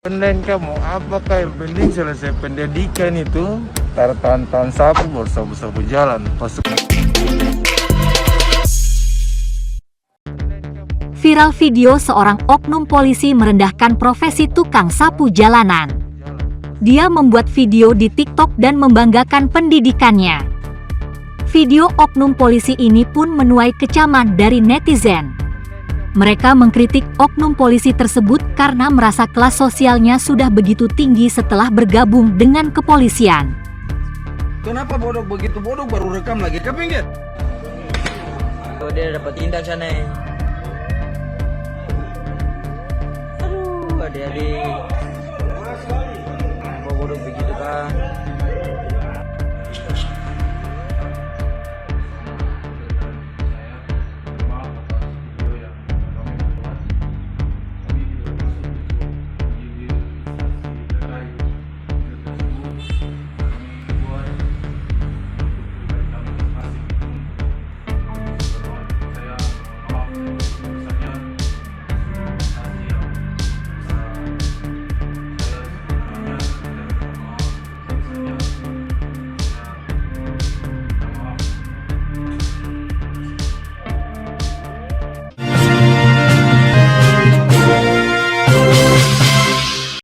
Online kamu, apakah yang penting selesai pendidikan itu? Tahun-tahun sapu sapu jalan. Viral video seorang oknum polisi merendahkan profesi tukang sapu jalanan. Dia membuat video di TikTok dan membanggakan pendidikannya. Video oknum polisi ini pun menuai kecaman dari netizen. Mereka mengkritik oknum polisi tersebut karena merasa kelas sosialnya sudah begitu tinggi setelah bergabung dengan kepolisian. Kenapa bodoh begitu bodoh baru rekam lagi ke pinggir? Oh, dia dapat tindak sana. Aduh, adik-adik.